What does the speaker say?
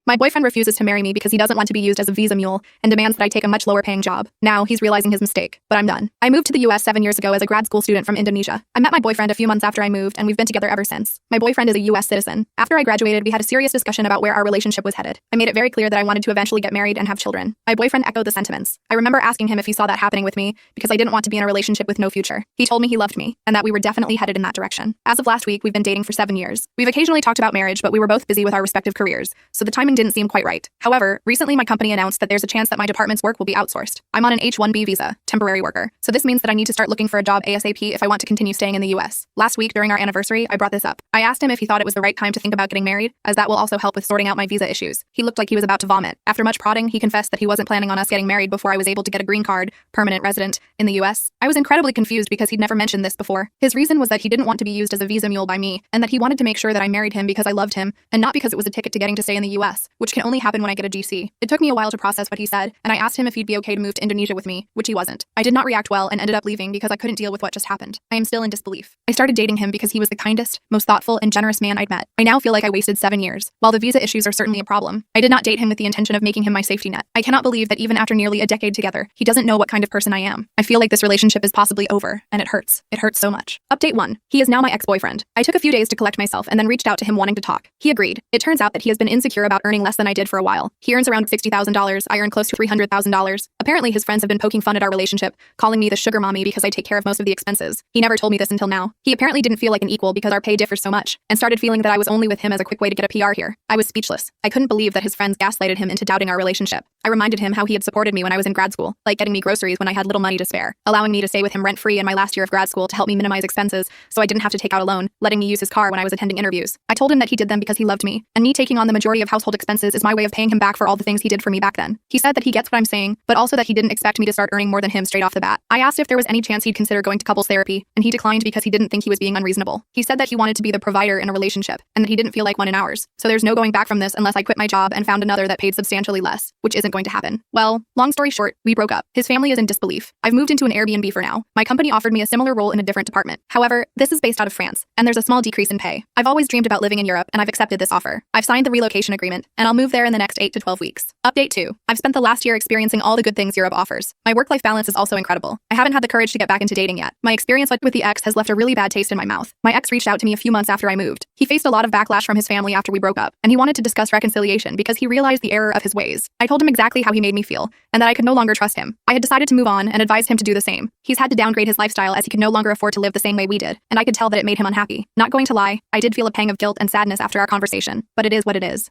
My boyfriend refuses to marry me because he doesn't want to be used as a visa mule and demands that I take a much lower paying job. Now, he's realizing his mistake, but I'm done. I moved to the US 7 years ago as a grad school student from Indonesia. I met my boyfriend a few months after I moved, and we've been together ever since. My boyfriend is a US citizen. After I graduated, we had a serious discussion about where our relationship was headed. I made it very clear that I wanted to eventually get married and have children. My boyfriend echoed the sentiments. I remember asking him if he saw that happening with me because I didn't want to be in a relationship with no future. He told me he loved me and that we were definitely headed in that direction. As of last week, we've been dating for 7 years. We've occasionally talked about marriage, but we were both busy with our respective careers, so the timing didn't seem quite right. However, recently my company announced that there's a chance that my department's work will be outsourced. I'm on an H-1B visa, temporary worker, so this means that I need to start looking for a job ASAP if I want to continue staying in the US. Last week, during our anniversary, I brought this up. I asked him if he thought it was the right time to think about getting married, as that will also help with sorting out my visa issues. He looked like he was about to vomit. After much prodding, he confessed that he wasn't planning on us getting married before I was able to get a green card, permanent resident, in the US. I was incredibly confused because he'd never mentioned this before. His reason was that he didn't want to be used as a visa mule by me, and that he wanted to make sure that I married him because I loved him, and not because it was a ticket to getting to stay in the US, which can only happen when I get a GC. It took me a while to process what he said, and I asked him if he'd be okay to move to Indonesia with me, which he wasn't. I did not react well and ended up leaving because I couldn't deal with what just happened. I am still in disbelief. I started dating him because he was the kindest, most thoughtful, and generous man I'd met. I now feel like I wasted 7 years. While the visa issues are certainly a problem, I did not date him with the intention of making him my safety net. I cannot believe that even after nearly a decade together, he doesn't know what kind of person I am. I feel like this relationship is possibly over, and it hurts. It hurts so much. Update 1. He is now my ex-boyfriend. I took a few days to collect myself and then reached out to him wanting to talk. He agreed. It turns out that he has been insecure about earning less than I did for a while. He earns around $60,000. I earn close to $300,000. Apparently, his friends have been poking fun at our relationship, calling me the sugar mommy because I take care of most of the expenses. He never told me this until now. He apparently didn't feel like an equal because our pay differs so much, and started feeling that I was only with him as a quick way to get a PR here. I was speechless. I couldn't believe that his friends gaslighted him into doubting our relationship. I reminded him how he had supported me when I was in grad school, like getting me groceries when I had little money to spare, allowing me to stay with him rent-free in my last year of grad school to help me minimize expenses so I didn't have to take out a loan, letting me use his car when I was attending interviews. I told him that he did them because he loved me, and me taking on the majority of household expenses is my way of paying him back for all the things he did for me back then. He said that he gets what I'm saying, but also that he didn't expect me to start earning more than him straight off the bat. I asked if there was any chance he'd consider going to couples therapy, and he declined because he didn't think he was being unreasonable. He said that he wanted to be the provider in a relationship, and that he didn't feel like one in ours. So there's no going back from this unless I quit my job and found another that paid substantially less, which isn't going to happen. Well, long story short, we broke up. His family is in disbelief. I've moved into an Airbnb for now. My company offered me a similar role in a different department. However, this is based out of France, and there's a small decrease in pay. I've always dreamed about living in Europe, and I've accepted this offer. I've signed the relocation agreement, and I'll move there in the next 8 to 12 weeks. Update 2. I've spent the last year experiencing all the good things Europe offers. My work-life balance is also incredible. I haven't had the courage to get back into dating yet. My experience with the ex has left a really bad taste in my mouth. My ex reached out to me a few months after I moved. He faced a lot of backlash from his family after we broke up, and he wanted to discuss reconciliation because he realized the error of his ways. I told him exactly how he made me feel, and that I could no longer trust him. I had decided to move on and advised him to do the same. He's had to downgrade his lifestyle as he could no longer afford to live the same way we did, and I could tell that it made him unhappy. Not going to lie, I did feel a pang of guilt and sadness after our conversation, but it is what it is.